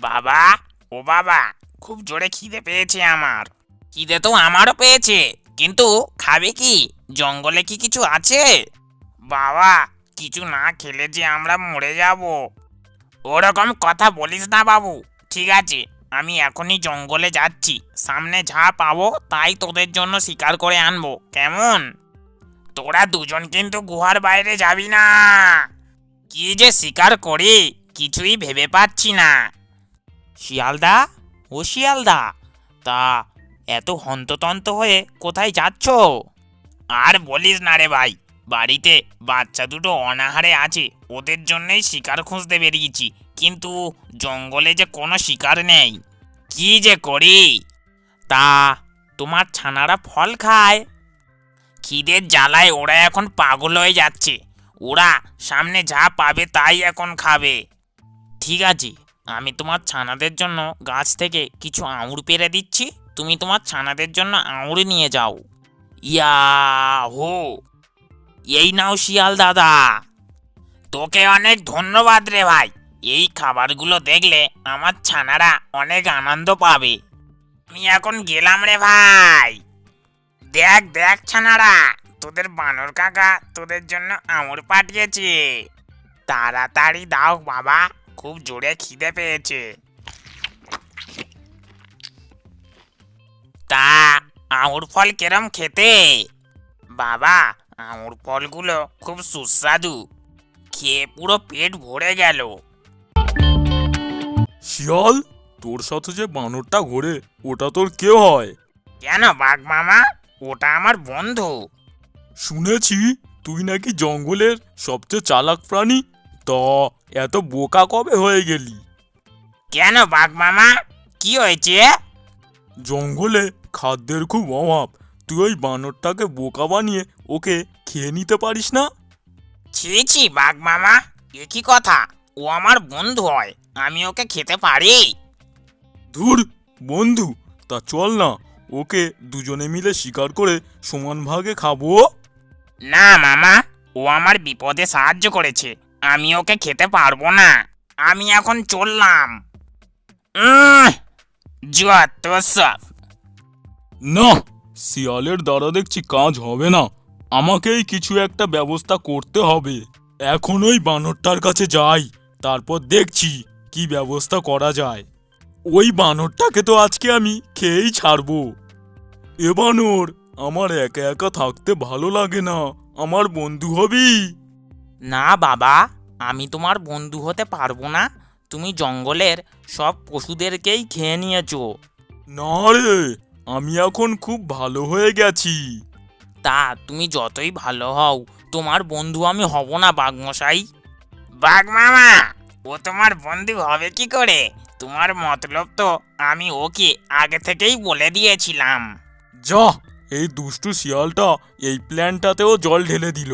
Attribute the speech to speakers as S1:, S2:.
S1: বাবা, ও বাবা, খুব জোরে খিদে পেয়েছে আমার। খিদে তো আমারও পেয়েছে, কিন্তু খাবে কি? জঙ্গলে কি কিছু আছে? বাবা, কিছু না খেলে যে আমরা মরে যাব। ওরকম কথা বলিস না বাবু। ঠিক আছে, আমি এখনই জঙ্গলে যাচ্ছি। সামনে যা পাবো তাই তোদের জন্য শিকার করে আনবো, কেমন? তোরা দুজন কিন্তু গুহার বাইরে যাবি না। কি যে শিকার করি কিছুই ভেবে পাচ্ছি না। শিয়ালদা, ও শিয়ালদা, তা এত হন্ততন্ত হয়ে কোথায় যাচ্ছ? আর বলিস না রে ভাই, বাড়িতে বাচ্চা দুটো অনাহারে আছে, ওদের জন্যই শিকার খুঁজতে বেরিয়েছি, কিন্তু জঙ্গলে যে কোনো শিকার নেই। কি যে করি? তা তোমার ছানারা ফল খায়? খিদের জ্বালায় ওরা এখন পাগল হয়ে যাচ্ছে। ওরা সামনে যা পাবে তাই এখন খাবে। ঠিক আছে, আমি তোমার ছানাদের জন্য গাছ থেকে কিছু আঙুর পেড়ে দিচ্ছি, তুমি তোমার ছানাদের জন্য আঙুর নিয়ে যাও। ইয়া হো! এই নাও শিয়াল দাদা। তোকে অনেক ধন্যবাদ রে ভাই। এই খাবারগুলো দেখলে আমার ছানারা অনেক আনন্দ পাবে। আমি এখন গেলাম রে ভাই। দেখ দেখ ছানারা, তোদের বানর কাকা তোদের জন্য আঙুর পাঠিয়েছে। তাড়াতাড়ি দাও বাবা, খুব জোরে খিদে পেয়েছে। তা আঙুর ফল কেরম খেতে? বাবা, আঙুর ফলগুলো খুব সুস্বাদু, খেয়ে পুরো পেট ভরে গেল।
S2: শিয়াল, তোর সাথে যে বানরটা ঘোরে ওটা তোর কে হয়?
S1: কেন বাঘ মামা, ওটা আমার বন্ধু।
S2: শুনেছি তুই নাকি জঙ্গলের সবচেয়ে চালাক প্রাণী। তা এত বোকা কবে হয়ে গেলি?
S1: কেন বাঘ মামা, কি হয়েছে?
S2: জঙ্গলে খাদ্যের খুব অভাব, তুই ওই বানরটাকে বোকা বানিয়ে ওকে খেয়ে নিতে পারিস না?
S1: ছি ছি বাঘ মামা, এ কি কথা? ও আমার বন্ধু হয়, আমি ওকে খেতে পারি?
S2: ধুর, বন্ধু? তা চল না, ওকে দুজনে মিলে শিকার করে সমান ভাগে খাবো।
S1: না মামা, ও আমার বিপদে সাহায্য করেছে, আমি ওকে খেতে পারবো না। আমি এখন চললাম। যত সব।
S2: না, শিয়ালের দ্বারা দেখছি কাজ হবে না, আমাকেই কিছু একটা ব্যবস্থা করতে হবে। এখন ওই বানরটার কাছে যাই, তারপর দেখছি কি ব্যবস্থা করা যায়। ওই বানরটাকে তো আজকে আমি খেয়েই ছাড়বো। এ বানর, আমার একা একা থাকতে ভালো লাগে না, আমার বন্ধু হবি?
S1: না বাবা, আমি তোমার বন্ধু হতে পারবো না। তুমি জঙ্গলের সব পশুদেরকেই খেয়ে নিয়েছো।
S2: না রে, আমি এখন খুব ভালো হয়ে গেছি।
S1: তা তুমি যতই ভালো হও, তোমার বন্ধু আমি হব না বাঘমশাই। বাঘ মামা, ও তোমার বন্ধু হবে কি করে? তোমার মতলব তো আমি ওকে আগে থেকেই বলে দিয়েছিলাম।
S2: যা, এই দুষ্টু শিয়ালটা এই প্ল্যানটাতেও জল ঢেলে দিল।